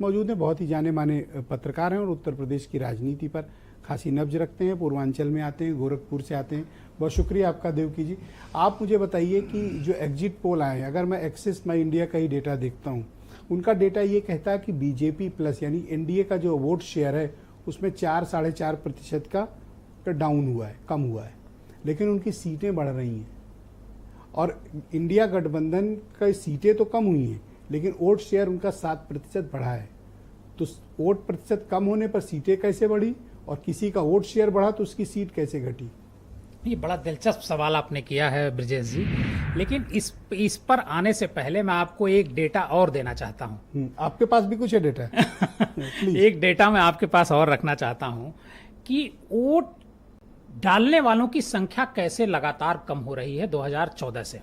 मौजूद हैं, बहुत ही जाने माने पत्रकार हैं और उत्तर प्रदेश की राजनीति पर खासी नब्ज रखते हैं। पूर्वांचल में आते हैं, गोरखपुर से आते हैं। बहुत शुक्रिया आपका देवकी जी। आप मुझे बताइए कि जो एग्जिट पोल आए हैं, अगर मैं एक्सिस माई इंडिया का ही डेटा देखता हूँ, उनका डेटा ये कहता है कि बीजेपी प्लस यानी एनडीए का जो वोट शेयर है उसमें 4-4.5% का डाउन हुआ है, कम हुआ है, लेकिन उनकी सीटें बढ़ रही हैं। और इंडिया गठबंधन की सीटें तो कम हुई हैं, लेकिन वोट शेयर उनका 7% बढ़ा है। तो वोट प्रतिशत कम होने पर सीटें कैसे बढ़ी, और किसी का वोट शेयर बढ़ा तो उसकी सीट कैसे घटी? ये बड़ा दिलचस्प सवाल आपने किया है ब्रजेश जी, लेकिन इस पर आने से पहले मैं आपको एक डेटा और देना चाहता हूँ। आपके पास भी कुछ है डेटा? एक डेटा मैं आपके पास और रखना चाहता हूँ कि वोट डालने वालों की संख्या कैसे लगातार कम हो रही है 2014 से।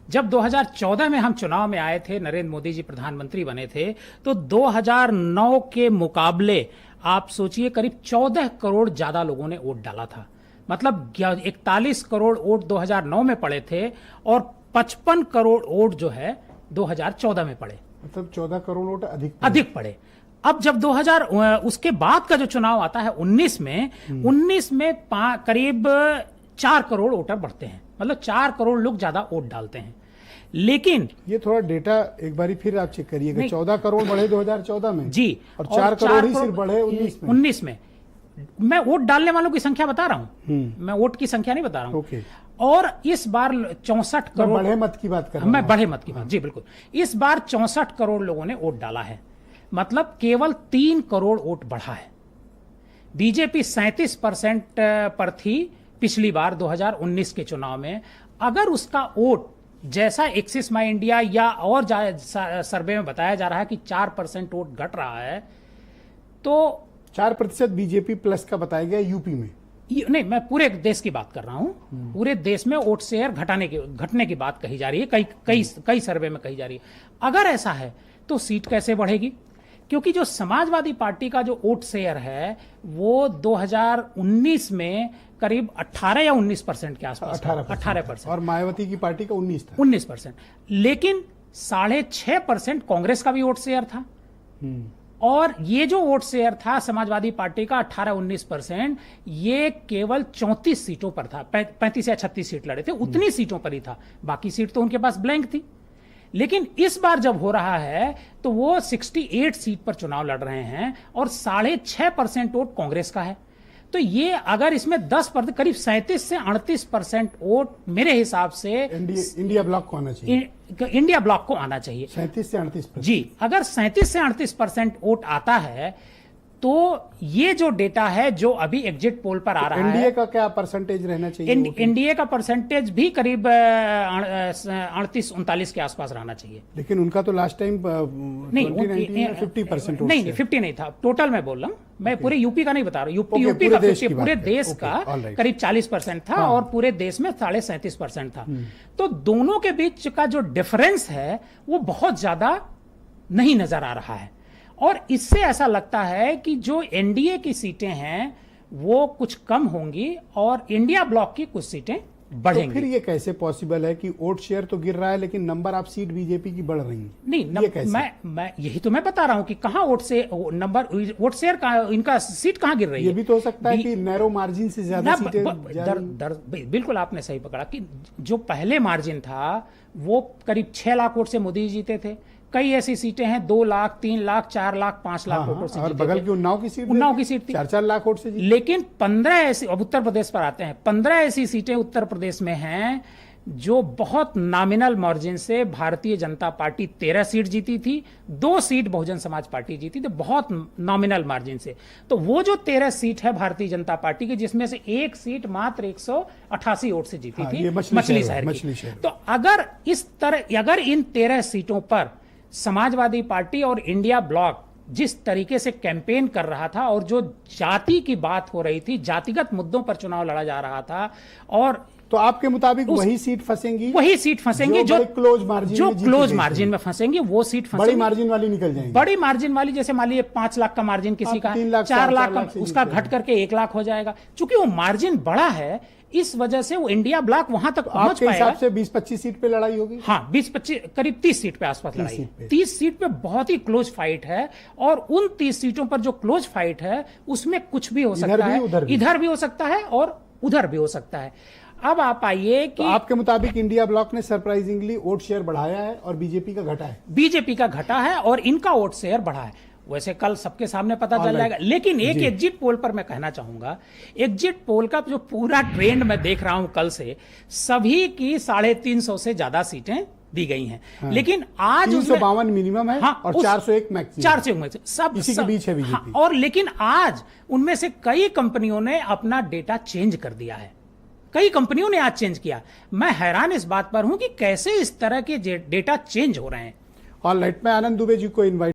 जब 2014 में हम चुनाव में आए थे, नरेंद्र मोदी जी प्रधानमंत्री बने थे, तो 2009 के मुकाबले आप सोचिए करीब 14 करोड़ ज्यादा लोगों ने वोट डाला था। मतलब 41 करोड़ वोट 2009 में पड़े थे और 55 करोड़ वोट जो है 2014 में पड़े। मतलब 14 करोड़ वोट अधिक पड़े। अब जब 2000 उसके बाद का जो चुनाव आता है 19 में करीब 4 करोड़ वोटर बढ़ते हैं, मतलब 4 करोड़ लोग ज्यादा वोट डालते हैं। लेकिन ये थोड़ा डेटा एक बारी फिर आप चेक करिएगा। 14 करोड़ बढ़े 2014 में जी, और 4 करोड़ ही सिर्फ बढ़े 19 में। मैं वोट डालने वालों की संख्या बता रहा हूं, मैं वोट की संख्या नहीं बता रहा हूं। और इस बार 64 करोड़, बढ़े मत की बात कर रहा हूं, मैं बढ़े मत की बात, जी बिल्कुल। इस बार 64 करोड़ लोगों ने वोट डाला है, मतलब केवल 3 करोड़ वोट बढ़ा है। बीजेपी 37% पर थी पिछली बार 2019 के चुनाव में। अगर उसका वोट जैसा एक्सिस माई इंडिया या और सर्वे में बताया जा रहा है कि 4% वोट घट रहा है, तो 4% बीजेपी प्लस का बताया गया यूपी में। नहीं, मैं पूरे देश की बात कर रहा हूं। पूरे देश में वोट शेयर घटने की बात कही जा रही है, कई सर्वे में कही जा रही है। अगर ऐसा है तो सीट कैसे बढ़ेगी? क्योंकि जो समाजवादी पार्टी का जो वोट शेयर है वो 2019 में करीब 18 या 19% के आसपास, 18%, और मायावती की पार्टी का 19 था, 19%। लेकिन 6.5% कांग्रेस का भी वोट शेयर था। और ये जो वोट शेयर था समाजवादी पार्टी का 18-19%, ये केवल 34 सीटों पर था। 35 या 36 सीट लड़े थे, उतनी सीटों पर ही था, बाकी सीट तो उनके पास ब्लैंक थी। लेकिन इस बार जब हो रहा है तो वो 68 सीट पर चुनाव लड़ रहे हैं और 6.5% वोट कांग्रेस का है। तो ये अगर इसमें 10%, करीब 37 से 38% वोट मेरे हिसाब से इंडिया ब्लॉक को आना चाहिए। इंडिया ब्लॉक को आना चाहिए 37 से 38%। जी, अगर 37 से 38% वोट आता है तो ये जो डेटा है जो अभी एग्जिट पोल पर आ रहा है, एनडीए का क्या परसेंटेज रहना चाहिए? एनडीए का परसेंटेज भी करीब 38-39 के आसपास रहना चाहिए। लेकिन उनका तो लास्ट टाइम 2019 में 50% नहीं, 50 नहीं था, टोटल मैं बोल रहा हूँ, मैं पूरे यूपी का नहीं बता रहा हूँ। यूपी का 50, पूरे देश का करीब 40% था और पूरे देश में 37.5% था। तो दोनों के बीच का जो डिफरेंस है वो बहुत ज्यादा नहीं नजर आ रहा है। और इससे ऐसा लगता है कि जो एनडीए की सीटें हैं वो कुछ कम होंगी और इंडिया ब्लॉक की कुछ सीटें बढ़ेंगी। तो फिर ये कैसे पॉसिबल है कि वोट शेयर तो गिर रहा है लेकिन नंबर ऑफ सीट बीजेपी की बढ़ रही है? नहीं, मैं यही तो मैं बता रहा हूं कि कहां वोट शेयर का, इनका सीट कहां गिर रही है। ये भी तो हो सकता है कि नैरो मार्जिन से ज्यादा सीटें। बिल्कुल आपने सही पकड़ा कि जो पहले मार्जिन था वो करीब 6 लाख वोट से मोदी जी जीते थे। कई ऐसी सीटें हैं 2 लाख, 3 लाख, 4 लाख, 5 लाख वोटों से और बगल की उन्नाव की सीट थी 4-4 लाख वोट से जीती। लेकिन 15 ऐसी, अब उत्तर प्रदेश पर आते हैं, 15 ऐसी सीटें उत्तर प्रदेश में हैं जो बहुत नॉमिनल मार्जिन से भारतीय जनता पार्टी 13 सीट जीती थी, 2 सीट बहुजन समाज पार्टी जीती थी, बहुत नॉमिनल मार्जिन से। तो वो जो 13 सीट है भारतीय जनता पार्टी की, जिसमें से 1 सीट मात्र 188 वोट से जीती थी, मछली शहर की। तो अगर इन 13 सीटों पर समाजवादी पार्टी और इंडिया ब्लॉक जिस तरीके से कैंपेन कर रहा था और जो जाति की बात हो रही थी, जातिगत मुद्दों पर चुनाव लड़ा जा रहा था और तो आपके मुताबिक वही सीट फंसेंगी, वही सीट फंसेंगी जो क्लोज मार्जिन, जो क्लोज मार्जिन में फंसेंगी, वो सीट फंसेंगी। बड़ी मार्जिन वाली निकल जाएंगी। बड़ी मार्जिन वाली, जैसे मान लीजिए 5 लाख का मार्जिन किसी का, 3 लाख 4 लाख का, उसका नीचे घट करके 1 लाख हो जाएगा। चूंकि वो मार्जिन बड़ा है, इस वजह से वो इंडिया ब्लॉक वहां तक पहुंच आपके पाएगा। हिसाब से 20-25 सीट पे लड़ाई होगी? हाँ, 20-25 करीब 30 सीट पे आसपास लड़ाई है। 30 सीट पे बहुत ही क्लोज फाइट है, और उन 30 सीटों पर जो क्लोज फाइट है उसमें कुछ भी हो सकता है, इधर भी हो सकता है और उधर भी हो सकता है। अब आप आइए कि तो आपके मुताबिक इंडिया ब्लॉक ने सरप्राइजिंगली वोट शेयर बढ़ाया है और बीजेपी का घटा है? बीजेपी का घटा है और इनका वोट शेयर बढ़ा है। वैसे कल सबके सामने पता चल जाएगा, लेकिन एक एग्जिट पोल पर मैं कहना चाहूंगा, एग्जिट पोल का जो पूरा ट्रेंड मैं देख रहा हूं कल से, सभी की 350 से ज्यादा सीटें दी गई हैं। हाँ। लेकिन आज 352 मिनिमम है। हाँ, और 401 मैक्सिमम, 401 सब इसी के बीच है बीजेपी। हाँ, और लेकिन आज उनमें से कई कंपनियों ने अपना डेटा चेंज कर दिया है, कई कंपनियों ने आज चेंज किया। मैं हैरान इस बात पर हूं कि कैसे इस तरह के डेटा चेंज हो रहे हैं। ऑलराइट, मैं आनंद दुबे जी को इनवाइट